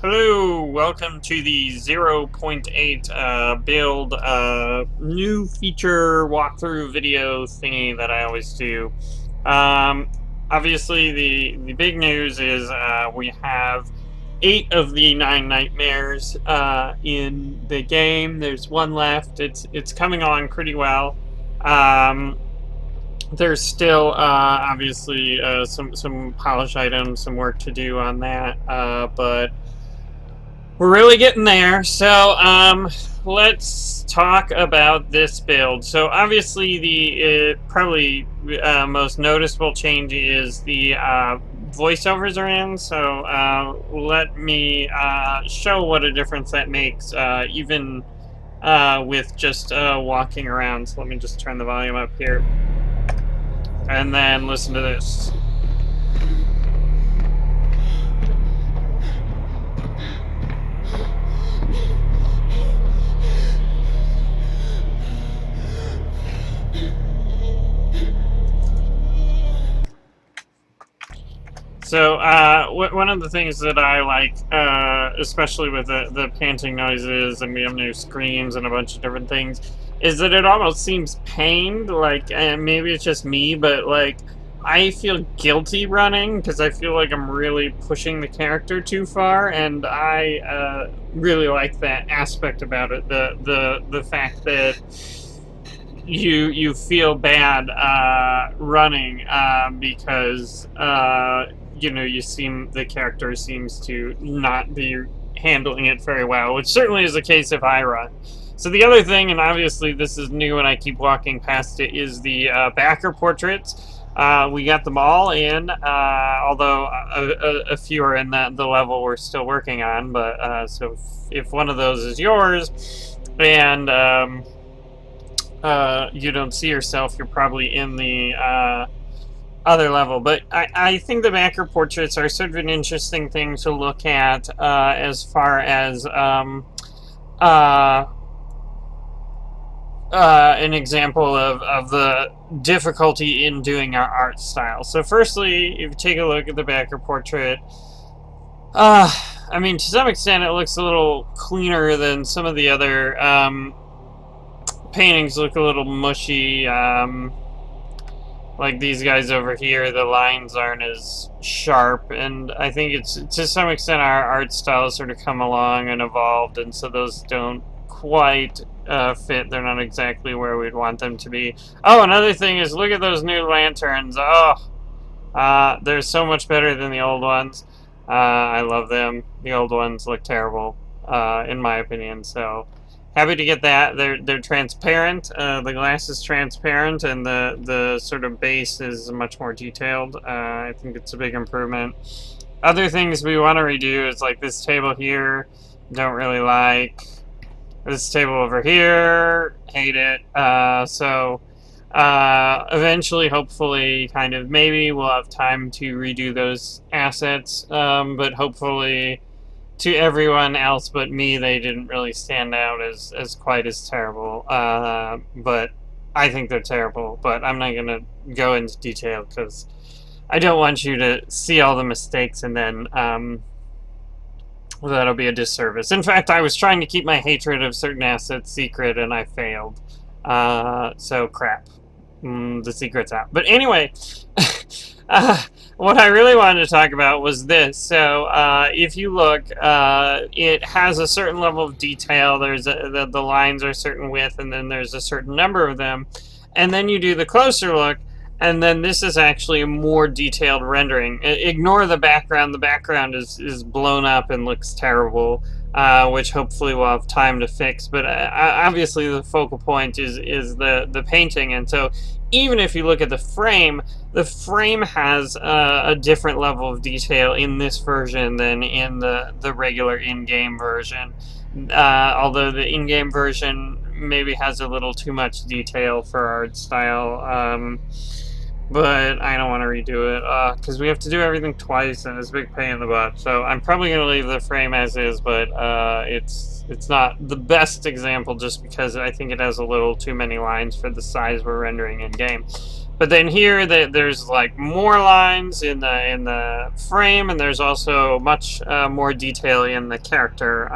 Hello, welcome to the 0.8 build new feature walkthrough video thingy that I always do. Um, Obviously, the big news is we have 8 of the 9 nightmares in the game. There's one left. It's coming on pretty well. Um, there's still obviously some polish items, some work to do on that, but we're really getting there. So let's talk about this build. So obviously the probably most noticeable change is the voiceovers are in. So let me show what a difference that makes, even with just walking around. So let me just turn the volume up here and then listen to this. So one of the things that I like, especially with the panting noises, and we have new screams and a bunch of different things, is that it almost seems pained. Like, and maybe it's just me, but like I feel guilty running because I feel like I'm really pushing the character too far, and I really like that aspect about it. The fact that you feel bad running because the character seems to not be handling it very well, which certainly is the case if I run. So the other thing, and obviously this is new and I keep walking past it, is the backer portraits. We got them all in, although a few are in the level we're still working on. But so if one of those is yours, and you don't see yourself, you're probably in the other level. But I think the backer portraits are sort of an interesting thing to look at as far as an example of the difficulty in doing our art style. So firstly, if you take a look at the backer portrait, I mean, to some extent it looks a little cleaner than some of the other paintings. Look a little mushy. Like these guys over here, the lines aren't as sharp, and I think it's to some extent our art style has sort of come along and evolved, and so those don't quite fit. They're not exactly where we'd want them to be. Oh, another thing is, look at those new lanterns. Oh, they're so much better than the old ones. I love them. The old ones look terrible, in my opinion, so happy to get that. They're transparent. The glass is transparent, and the sort of base is much more detailed. I think it's a big improvement. Other things we want to redo is like this table here. Don't really like. This table over here. Hate it. Eventually, hopefully, kind of maybe we'll have time to redo those assets. But hopefully, to everyone else but me, they didn't really stand out as quite as terrible. But I think they're terrible. But I'm not going to go into detail because I don't want you to see all the mistakes and then that'll be a disservice. In fact, I was trying to keep my hatred of certain assets secret and I failed. So crap. The secret's out. But anyway, what I really wanted to talk about was this. So if you look, it has a certain level of detail. There's the lines are a certain width, and then there's a certain number of them. And then you do the closer look, and then this is actually a more detailed rendering. Ignore the background. The background is blown up and looks terrible, which hopefully we'll have time to fix. But obviously the focal point is the painting, and so even if you look at the frame has a different level of detail in this version than in the regular in-game version. Although the in-game version maybe has a little too much detail for our art style. But I don't want to redo it because we have to do everything twice, and it's a big pain in the butt. So I'm probably going to leave the frame as is, but it's not the best example just because I think it has a little too many lines for the size we're rendering in game. But then here, there's like more lines in the frame, and there's also much more detail in the character.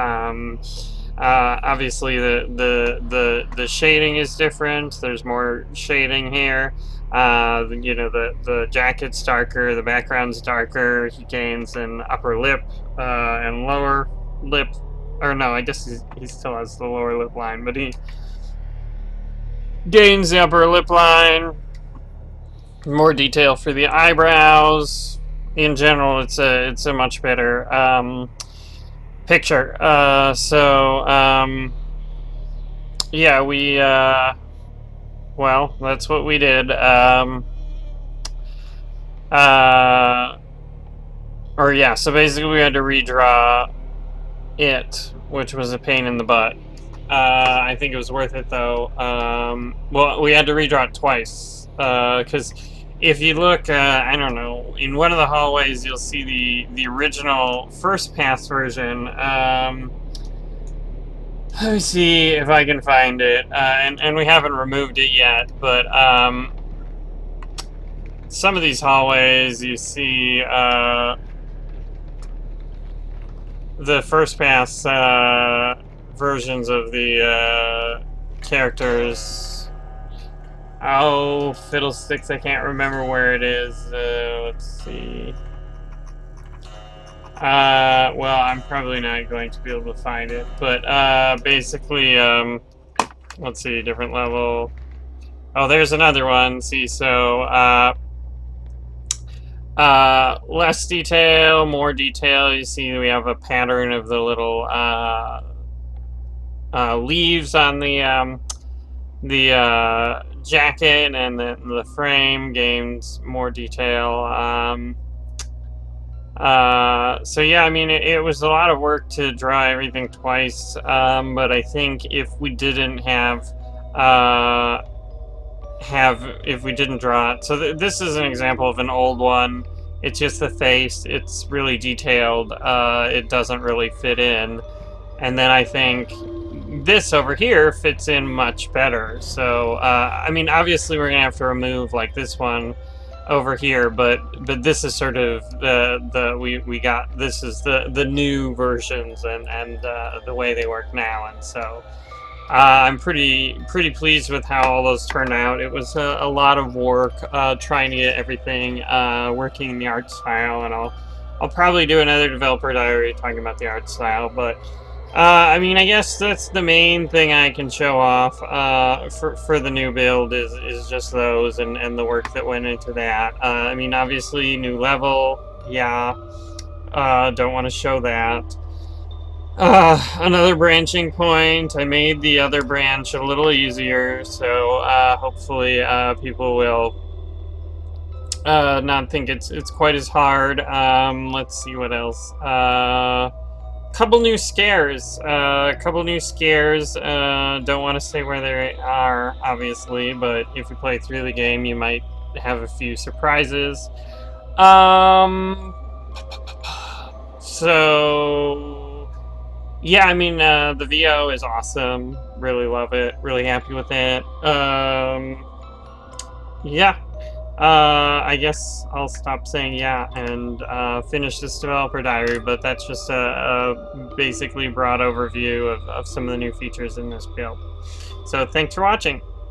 Obviously, the shading is different. There's more shading here. You know, the jacket's darker, the background's darker. He gains an upper lip and lower lip, or no, I guess he still has the lower lip line, but he gains the upper lip line. More detail for the eyebrows. In general, it's a much better picture. Yeah, well, that's what we did. Or yeah, so basically we had to redraw it, which was a pain in the butt. I think it was worth it though. Well, we had to redraw it twice because if you look, I don't know, in one of the hallways, you'll see the original first pass version. Let me see if I can find it, and we haven't removed it yet, but some of these hallways you see the first pass versions of the characters. Oh, fiddlesticks, I can't remember where it is. Let's see. Well, I'm probably not going to be able to find it, but basically, let's see, different level. Oh, there's another one. See, so less detail, more detail. You see we have a pattern of the little leaves on the jacket, and the frame gains more detail. So yeah, I mean, it was a lot of work to draw everything twice, but I think if we didn't if we didn't draw it, so this is an example of an old one. It's just the face. It's really detailed. It doesn't really fit in, and then I think this over here fits in much better. So I mean, obviously we're gonna have to remove like this one over here, but this is sort of we got, this is the new versions and the way they work now, and so I'm pretty pleased with how all those turned out. It was a lot of work trying to get everything working in the art style, and I'll probably do another developer diary talking about the art style, but I mean, I guess that's the main thing I can show off for the new build is just those and the work that went into that. I mean, obviously, new level, yeah. Don't want to show that. Another branching point. I made the other branch a little easier, so hopefully people will not think it's quite as hard. Let's see what else. Couple new scares. Don't want to say where they are, obviously, but if you play through the game, you might have a few surprises. So yeah, I mean, the VO is awesome. Really love it. Really happy with it. Yeah. I guess I'll stop saying yeah and finish this developer diary, but that's just a basically broad overview of some of the new features in this build. So thanks for watching.